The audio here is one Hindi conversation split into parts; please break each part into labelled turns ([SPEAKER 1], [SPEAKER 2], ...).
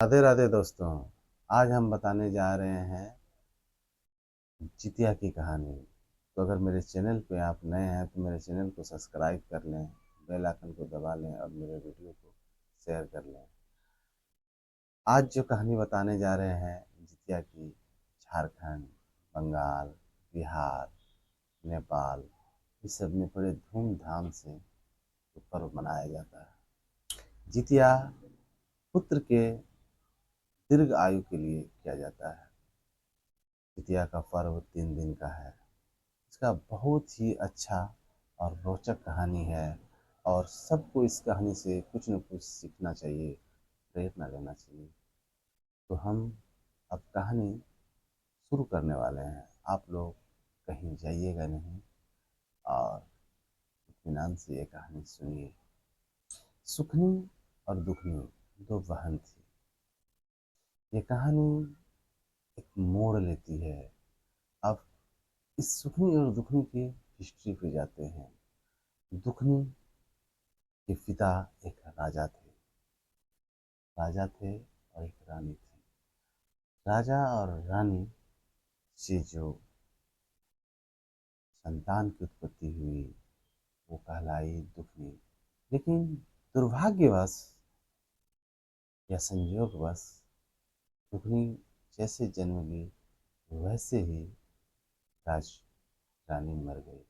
[SPEAKER 1] राधे राधे दोस्तों। आज हम बताने जा रहे हैं जितिया की कहानी। तो अगर मेरे चैनल पे आप नए हैं तो मेरे चैनल को सब्सक्राइब कर लें, बेल आइकन को दबा लें और मेरे वीडियो को शेयर कर लें। आज जो कहानी बताने जा रहे हैं जितिया की, झारखंड, बंगाल, बिहार, नेपाल, इस सब में बड़े धूमधाम से ये पर्व मनाया जाता है। जितिया पुत्र के दीर्घ आयु के लिए किया जाता है। जितिया का पर्व 3 दिन का है। इसका बहुत ही अच्छा और रोचक कहानी है और सबको इस कहानी से कुछ न कुछ सीखना चाहिए, प्रेरणा लेना चाहिए। तो हम अब कहानी शुरू करने वाले हैं। आप लोग कहीं जाइएगा नहीं और इत्मीनान से ये कहानी सुनिए। सुखनी और दुखनी दो बहन थी। ये कहानी एक मोड़ लेती है। अब इस सुखनी और दुखनी की हिस्ट्री पे जाते हैं। दुखनी के पिता एक राजा थे और एक रानी थी। राजा और रानी से जो संतान की उत्पत्ति हुई वो कहलाई दुखनी। लेकिन दुर्भाग्यवश या संयोगवश दुखनी जैसे जन्म ली वैसे ही राज रानी मर गई।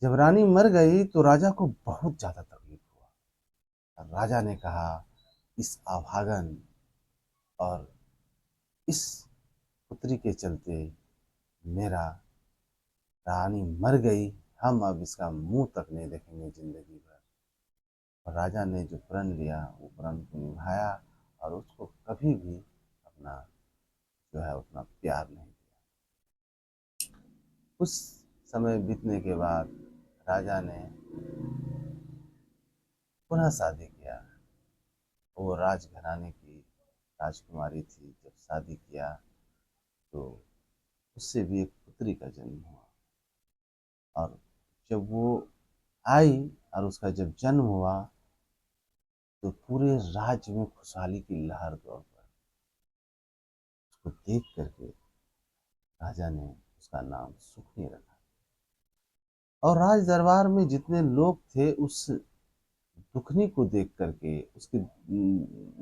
[SPEAKER 1] जब रानी मर गई तो राजा को बहुत ज्यादा तकलीफ हुआ। राजा ने कहा, इस अभागन और इस पुत्री के चलते मेरा रानी मर गई, हम अब इसका मुंह तक नहीं देखेंगे जिंदगी भर। और राजा ने जो प्रण लिया वो प्रण को निभाया और उसको कभी भी अपना जो है उतना प्यार नहीं दिया। कुछ समय बीतने के बाद राजा ने पुनः शादी किया। वो राजघराने की राजकुमारी थी। जब शादी किया तो उससे भी एक पुत्री का जन्म हुआ। और जब वो आई और उसका जब जन्म हुआ तो पूरे राज्य में खुशहाली की लहर दौड़ पड़ी। उसको देख करके राजा ने उसका नाम सुखनी रखा। और राज दरबार में जितने लोग थे उस दुखनी को देख करके उसकी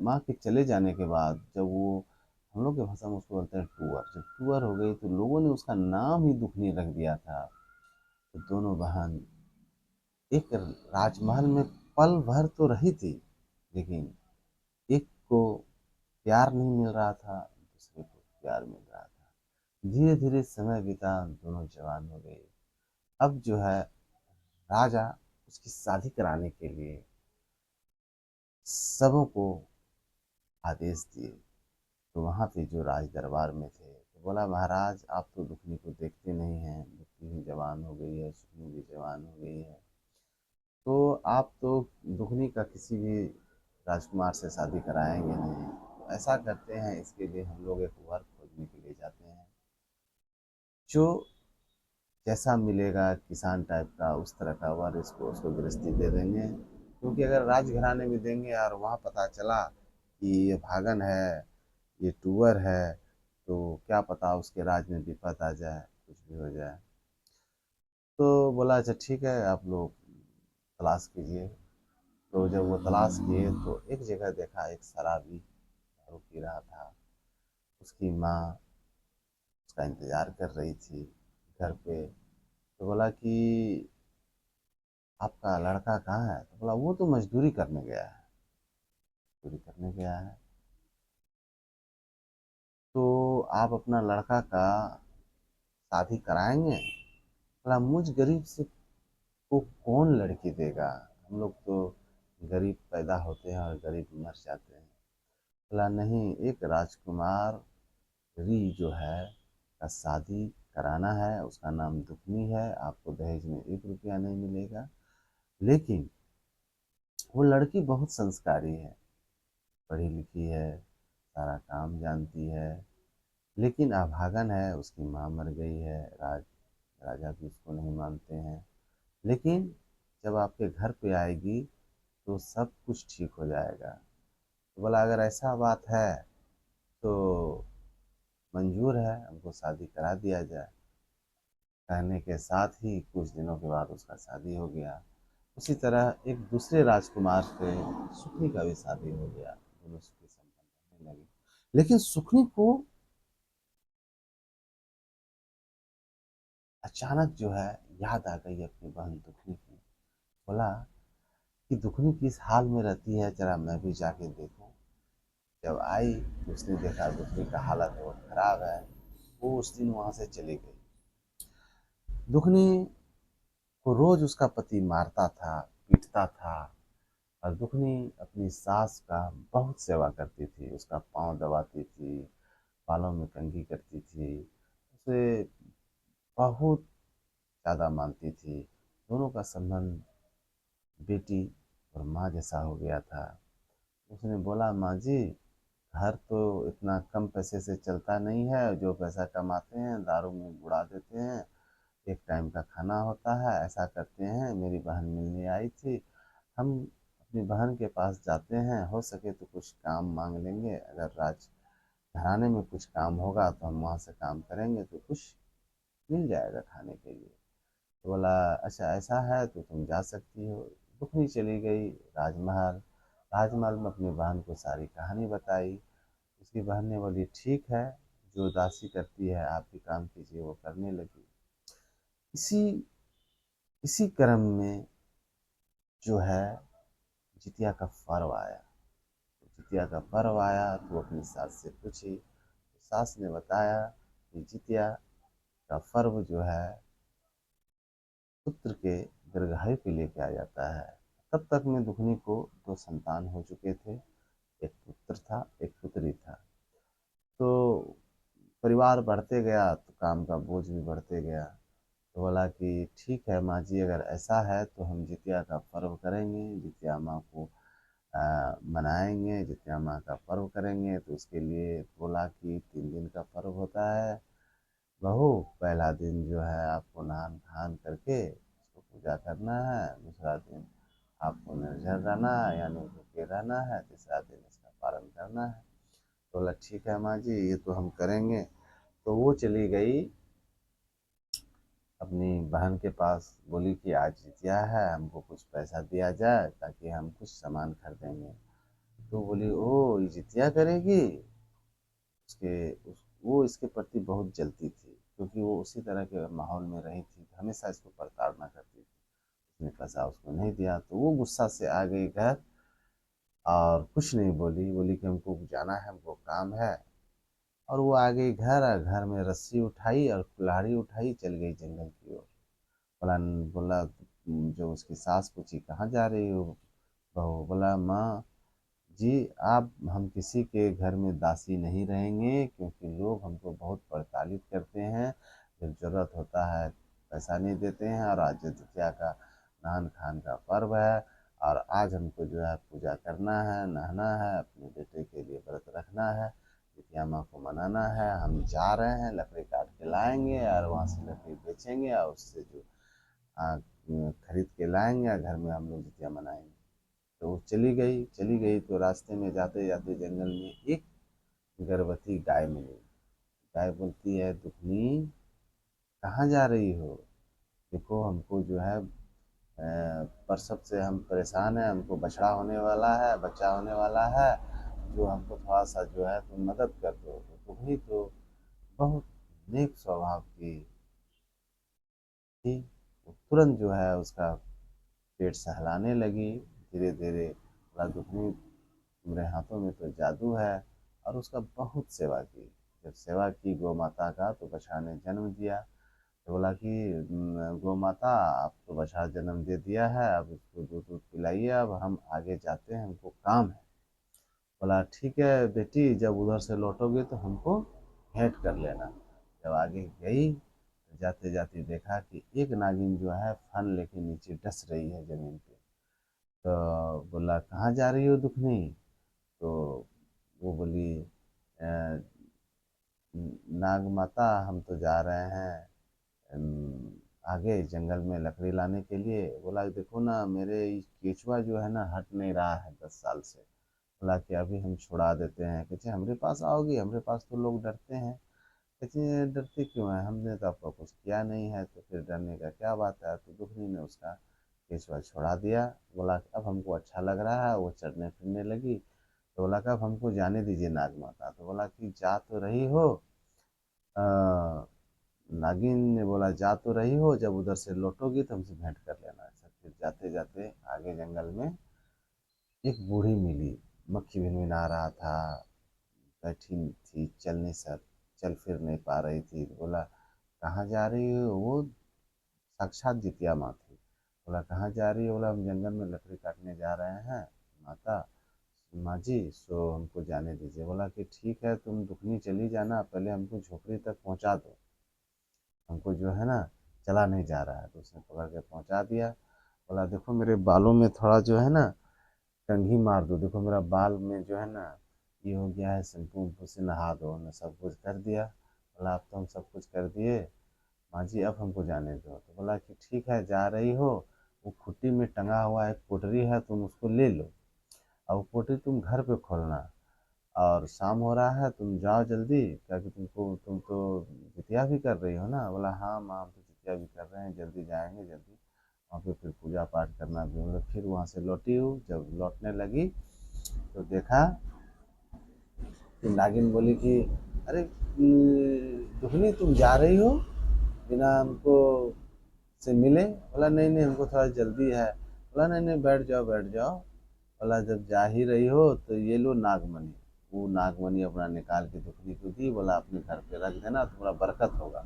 [SPEAKER 1] माँ के चले जाने के बाद, जब वो, हम लोग के भाषा में उसको बोलते हैं टूअर, जब टूअर हो गई तो लोगों ने उसका नाम ही दुखनी रख दिया था। तो दोनों बहन एक राजमहल में पल भर तो रही थी, लेकिन एक को प्यार नहीं मिल रहा था, दूसरे को प्यार मिल रहा था। धीरे धीरे समय बीता, दोनों जवान हो गए। अब जो है राजा उसकी शादी कराने के लिए सबों को आदेश दिए। तो वहाँ पे जो राज दरबार में थे तो बोला, महाराज आप तो दुखनी को देखते नहीं हैं, दुखनी भी जवान हो गई है, सुखनी भी जवान हो गई है, तो आप तो दुखनी का किसी भी राजकुमार से शादी कराएंगे नहीं। तो ऐसा करते हैं, इसके लिए हम लोग एक वर खोजने के लिए जाते हैं। जो जैसा मिलेगा किसान टाइप का उस तरह का वर इसको उसको गृहस्थी दे देंगे। क्योंकि अगर राजघराने में देंगे और वहाँ पता चला कि ये भागन है, ये टूअर है, तो क्या पता उसके राज में विपत आ जाए, कुछ भी हो जाए। तो बोला अच्छा ठीक है, आप लोग तलाश कीजिए। तो जब वो तलाश किए तो एक जगह देखा, एक शराबी दारू पी रहा था। उसकी माँ उसका इंतजार कर रही थी घर पे। तो बोला कि आपका लड़का कहाँ है? तो बोला वो तो मजदूरी करने गया है, मजदूरी करने गया है। तो आप अपना लड़का का शादी कराएंगे? बोला मुझ गरीब से को कौन लड़की देगा, हम लोग तो गरीब पैदा होते हैं और गरीब मर जाते हैं। बोला नहीं, एक राजकुमार री जो है का शादी कराना है, उसका नाम दुखनी है, आपको दहेज में 1 रुपया नहीं मिलेगा। लेकिन वो लड़की बहुत संस्कारी है, पढ़ी लिखी है, सारा काम जानती है, लेकिन अभागन है, उसकी माँ मर गई है। राजा भी उसको नहीं मानते हैं। लेकिन जब आपके घर पे आएगी तो सब कुछ ठीक हो जाएगा। तो बोला अगर ऐसा बात है तो मंजूर है, हमको शादी करा दिया जाए। कहने के साथ ही कुछ दिनों के बाद उसका शादी हो गया। उसी तरह एक दूसरे राजकुमार से सुखनी का भी शादी हो गया। दोनों सुखी संपन्न रहने लगे। लेकिन सुखनी को अचानक जो है याद आ गई अपनी बहन दुखनी की। बोला कि दुखनी किस हाल में रहती है, जरा मैं भी जाके देखूं। जब आई तो उसने देखा दुखनी का हालत बहुत खराब है। वो उस दिन वहां से चली गई। दुखनी को रोज उसका पति मारता था, पीटता था। और दुखनी अपनी सास का बहुत सेवा करती थी, उसका पाँव दबाती थी, बालों में कंघी करती थी, उसे बहुत ज़्यादा मानती थी। दोनों का संबंध बेटी और माँ जैसा हो गया था। उसने बोला माँ जी, घर तो इतना कम पैसे से चलता नहीं है, जो पैसा कमाते हैं दारू में उड़ा देते हैं। एक टाइम का खाना होता है, ऐसा करते हैं, मेरी बहन मिलने आई थी, हम अपनी बहन के पास जाते हैं, हो सके तो कुछ काम मांग लेंगे, अगर राज घराने में कुछ काम होगा तो हम वहाँ से काम करेंगे तो कुछ मिल जाएगा खाने के लिए। तो बोला अच्छा ऐसा है तो तुम जा सकती हो। दुखनी चली गई राजमहल। राजमहल में अपनी बहन को सारी कहानी बताई। उसकी बहन ने बोली ठीक है, जो दासी करती है आप भी काम कीजिए। वो करने लगी। इसी इसी क्रम में जो है जितिया का पर्व आया। जितिया का पर्व आया तो वो अपनी सास से पूछी, तो सास ने बताया कि जितिया का पर्व जो है पुत्र के दीर्घायु के लिए किया जाता है। तब तक में दुखनी को दो संतान हो चुके थे, एक पुत्र था एक पुत्री था। तो परिवार बढ़ते गया तो काम का बोझ भी बढ़ते गया। तो बोला कि ठीक है माँ जी, अगर ऐसा है तो हम जितिया का पर्व करेंगे, जितिया माँ को मनाएंगे, जितिया माँ का पर्व करेंगे। तो उसके लिए बोला कि 3 दिन का पर्व होता है बहू। पहला दिन जो है आपको नहान खान करके उसको पूजा करना है, दूसरा दिन आपको निर्जल रहना है यानी भूखे रहना है, तीसरा दिन इसका पालन करना है। तो बोला ठीक है माँ जी, ये तो हम करेंगे। तो वो चली गई अपनी बहन के पास, बोली कि आज जितिया है, हमको कुछ पैसा दिया जाए ताकि हम कुछ सामान खरीदेंगे। तो बोली ओ ये जितिया करेगी। वो इसके प्रति बहुत जलती थी, क्योंकि वो उसी तरह के माहौल में रही थी, हमेशा इसको प्रताड़ना करती थी। उसने पैसा उसको नहीं दिया तो वो गुस्सा से आ गई घर और कुछ नहीं बोली। बोली कि हमको जाना है, हमको काम है। और वो आ गई घर और घर में रस्सी उठाई और कुल्हाड़ी उठाई, चल गई जंगल की ओर। बोला बोला जो उसकी सास पूछी कहाँ जा रही हो बहू। बोला माँ जी, आप हम किसी के घर में दासी नहीं रहेंगे, क्योंकि लोग हमको बहुत प्रताड़ित करते हैं। जब जरूरत होता है पैसा नहीं देते हैं। और आज जितिया का नहान खान का पर्व है और आज हमको जो है पूजा करना है, नहाना है, अपने बेटे के लिए व्रत रखना है, जितिया माँ को मनाना है। हम जा रहे हैं, लकड़ी काट के लाएंगे और वहाँ से लकड़ी बेचेंगे और उससे जो खरीद के लाएंगे और घर में हम लोग जितिया मनाएंगे। तो वो चली गई तो रास्ते में जाते जाते जंगल में एक गर्भवती गाय मिली। गाय बोलती है दुखनी, कहाँ जा रही हो? देखो हमको जो है प्रसव से हम परेशान हैं, हमको बछड़ा होने वाला है, बच्चा होने वाला है, जो हमको थोड़ा सा जो है तुम मदद कर दो। तो दुखनी तो बहुत नेक स्वभाव की थी। वो तुरंत जो है उसका पेट सहलाने लगी। धीरे धीरे बोला दुखनी, मेरे हाथों में तो जादू है। और उसका बहुत सेवा की। जब सेवा की गौ माता का तो बछड़ा ने जन्म दिया। तो बोला कि गौ माता आप तो बछड़ा जन्म दे दिया है, अब इसको दूध दूध पिलाइए, अब हम आगे जाते हैं, हमको काम है। बोला ठीक है बेटी, जब उधर से लौटोगे तो हमको भेंट कर लेना। जब आगे गई तो जाते जाते देखा कि एक नागिन जो है फन लेके नीचे डस रही है जमीन पे। तो बोला कहाँ जा रही हो दुखनी? तो वो बोली "अ, नाग माता हम तो जा रहे हैं आगे जंगल में लकड़ी लाने के लिए। बोला देखो ना मेरे केचुआ जो है ना हट नहीं रहा है 10 साल से। बोला कि अभी हम छुड़ा देते हैं। कहते हमारे पास आओगी, हमारे पास तो लोग डरते हैं। कहते डरते क्यों हैं, हमने तो आपको कुछ किया नहीं है, तो फिर डरने का क्या बात है। तो दुखनी ने उसका केचुआ छुड़ा दिया। बोला कि अब हमको अच्छा लग रहा है, वो चढ़ने फिरने लगी। तो बोला कि अब हमको जाने दीजिए नाग माता। तो बोला कि जा तो रही हो। अ, नागिन ने बोला जा तो रही हो, जब उधर से लौटोगी तो हमसे भेंट कर लेना। ऐसा फिर जाते जाते आगे जंगल में एक बूढ़ी मिली। मक्खी भिनभिना रहा था, बैठी थी, चल नहीं सक चल फिर नहीं पा रही थी। बोला कहाँ जा रही हो। वो साक्षात जितिया माँ थी। बोला कहाँ जा रही हो। बोला हम जंगल में लकड़ी काटने जा रहे हैं माता, माँ जी, सो हमको जाने दीजिए। बोला कि ठीक है, तुम दुखनी चली जाना, पहले हमको झोपड़ी तक पहुँचा दो, हमको जो है ना चला नहीं जा रहा है। तो उसने पकड़ के पहुँचा दिया। बोला देखो मेरे बालों में थोड़ा जो है ना कंघी मार दो, देखो मेरा बाल में जो है ना ये हो गया है, शैम्पू वम्पू से नहा दो। हमने सब कुछ कर दिया। बोला अब तो हम सब कुछ कर दिए माँ जी, अब हमको जाने दो। तो बोला कि ठीक है, जा रही हो, वो खुट्टी में टंगा हुआ एक पोटरी है, तुम उसको ले लो, और वो पोटरी तुम घर पे खोलना, और शाम हो रहा है, तुम जाओ जल्दी, क्योंकि तुम तो जितिया भी कर रही हो ना। बोला हाँ माँ, हम तो जितिया भी कर रहे हैं, जल्दी जाएंगे जल्दी। वहाँ पे फिर पूजा पाठ करना भी। मतलब फिर वहाँ से लौटी हूँ, जब लौटने लगी तो देखा कि नागिन बोली कि अरे दुखनी तुम जा रही हो बिना हमको से मिले। बोला नहीं नहीं, हमको थोड़ा जल्दी है। बोला नहीं नहीं, बैठ जाओ बैठ जाओ। बोला जब जा ही रही हो तो ये लो नागमणि। वो नागमणि अपना निकाल के दुखनी को दी। बोला अपने घर पे रख देना, तुम्हारा बरकत होगा।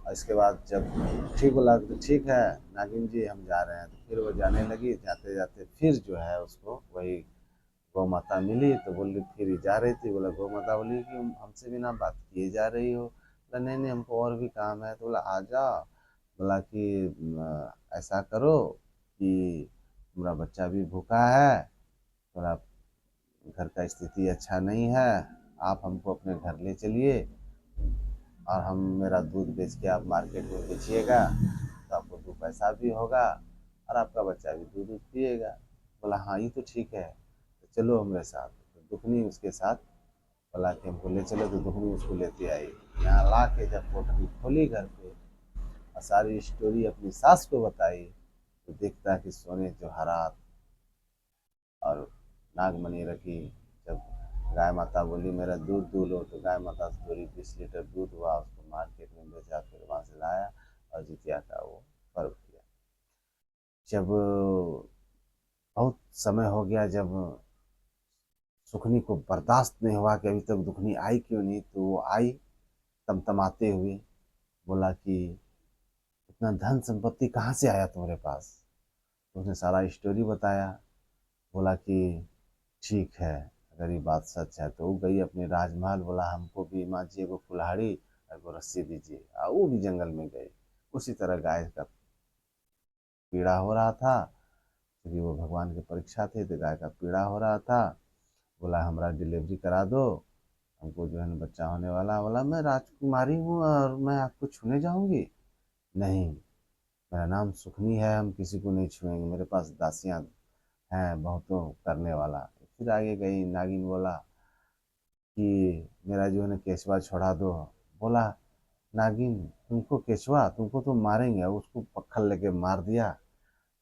[SPEAKER 1] और इसके बाद जब ठीक बोला तो ठीक है नागिन जी, हम जा रहे हैं। तो फिर वो जाने लगी। जाते जाते फिर जो है उसको वही गौ माता मिली। तो बोली फिर जा रही थी। बोला गौ माता बोली कि हमसे बिना बात किए जा रही हो। बोला नहीं नहीं, हमको और भी काम है। तो बोला आ जाओ। बोला कि ऐसा करो कि तुम्हारा बच्चा भी भूखा है, थोड़ा घर का स्थिति अच्छा नहीं है, आप हमको अपने घर ले चलिए, और हम मेरा दूध बेच के आप मार्केट में बेचिएगा, तो आपको दो पैसा भी होगा, और आपका बच्चा भी दूध दूध पिएगा। बोला हाँ ये तो ठीक है, तो चलो हमारे साथ। तो दुखनी उसके साथ। बोला कि हमको ले चलो। तो दुखनी उसको लेते आई। यहाँ ला के जब पोटली खोली घर पे और सारी स्टोरी अपनी सास को बताई, तो देखता कि सोने जोहरात और नागमणि रखी। जब गाय माता बोली मेरा दूध दूह लो, तो गाय माता से बोली 20 लीटर दूध हुआ, उसको मार्केट में बेचा, फिर वहाँ से लाया और जितिया का वो पर्व किया। जब बहुत समय हो गया, जब सुखनी को बर्दाश्त नहीं हुआ कि अभी तक दुखनी आई क्यों नहीं, तो वो आई तमतमाते हुए। बोला कि इतना धन संपत्ति कहाँ से आया तुम्हारे पास। तो उसने सारा स्टोरी बताया। बोला कि ठीक है, अगर ये बात सच है। तो वो गई अपने राजमहल। बोला हमको भी माँ जी को कुल्हाड़ी और को रस्सी दीजिए। और वो भी जंगल में गए। उसी तरह गाय का पीड़ा हो रहा था, क्योंकि वो भगवान की परीक्षा थी, तो गाय का पीड़ा हो रहा था। बोला हमारा डिलीवरी करा दो, हमको जो है ना बच्चा होने वाला। बोला मैं राजकुमारी हूँ और मैं आपको छूने जाऊंगी, नहीं, मेरा नाम सुखनी है, हम किसी को नहीं छुएंगे, मेरे पास दासियां हैं बहुतों करने वाला। फिर आगे गई। नागिन बोला कि मेरा जो है ना केचवा छोड़ा दो। बोला नागिन तुमको केचवा, तुमको तो मारेंगे। और उसको पत्थर लेके मार दिया।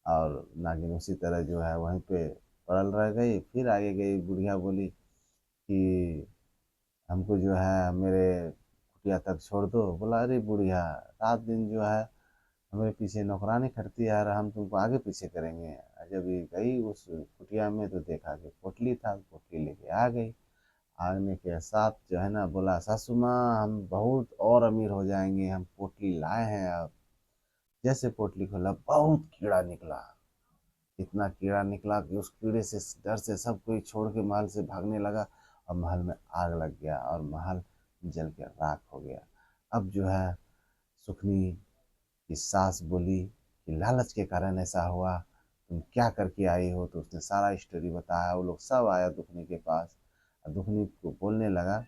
[SPEAKER 1] और नागिन उसी तरह जो है वहीं पे पड़ल रह गई। फिर आगे गई। बुढ़िया बोली कि हमको जो है मेरे कुटिया तक छोड़ दो। बोला अरे बुढ़िया, रात दिन जो है हमारे पीछे नौकरानी खटती है, और हम तुमको आगे पीछे करेंगे। जब ये गई उस कुटिया में, तो देखा कि पोटली था, पोटली लेके आ गई। आने के साथ जो है ना बोला सासू माँ हम बहुत और अमीर हो जाएंगे, हम पोटली लाए हैं। अब जैसे पोटली खोला, बहुत कीड़ा निकला। इतना कीड़ा निकला कि उस कीड़े से डर से सब कोई छोड़ के महल से भागने लगा। और महल में आग लग गया और महल जल के राख हो गया। अब जो है सुखनी की सास बोली कि लालच के कारण ऐसा हुआ, तुम क्या करके आई हो। तो उसने सारा स्टोरी बताया। वो लोग सब आया दुखनी के पास, और दुखनी को बोलने लगा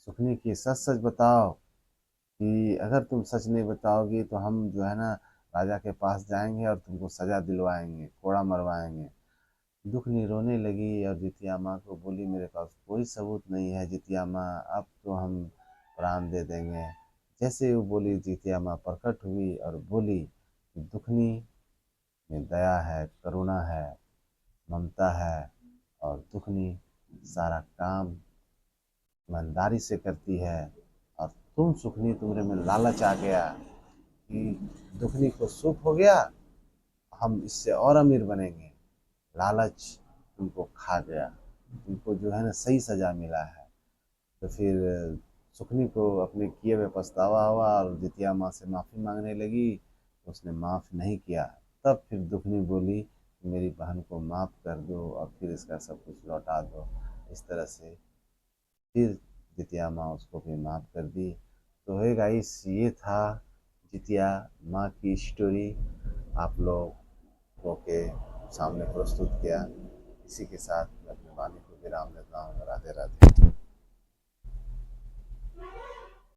[SPEAKER 1] सुखनी की सच सच बताओ, कि अगर तुम सच नहीं बताओगी तो हम जो है ना राजा के पास जाएंगे और तुमको सजा दिलवाएंगे, कोड़ा मरवाएंगे। दुखनी रोने लगी और जितिया माँ को बोली, मेरे पास कोई सबूत नहीं है जितिया माँ, अब तो हम प्राण दे देंगे। जैसे वो बोली, जितिया माँ प्रकट हुई और बोली कि दुखनी में दया है, करुणा है, ममता है, और दुखनी सारा काम ईमानदारी से करती है। और तुम सुखनी, तुम्हारे में लालच आ गया कि दुखनी को सुख हो गया, हम इससे और अमीर बनेंगे। लालच तुमको खा गया, तुमको जो है ना सही सजा मिला है। तो फिर सुखनी को अपने किए हुए पछतावा हुआ और जितिया माँ से माफ़ी मांगने लगी। उसने माफ़ नहीं किया। तब फिर दुखनी बोली, मेरी बहन को माफ़ कर दो और फिर इसका सब कुछ लौटा दो। इस तरह से फिर जितिया माँ उसको भी माफ़ कर दी। तो है गाइस, ये था जितिया माँ की स्टोरी, आप लोगों के सामने प्रस्तुत किया। इसी के साथ मैं अपनी वाणी को विराम देता हूँ। राधे राधे।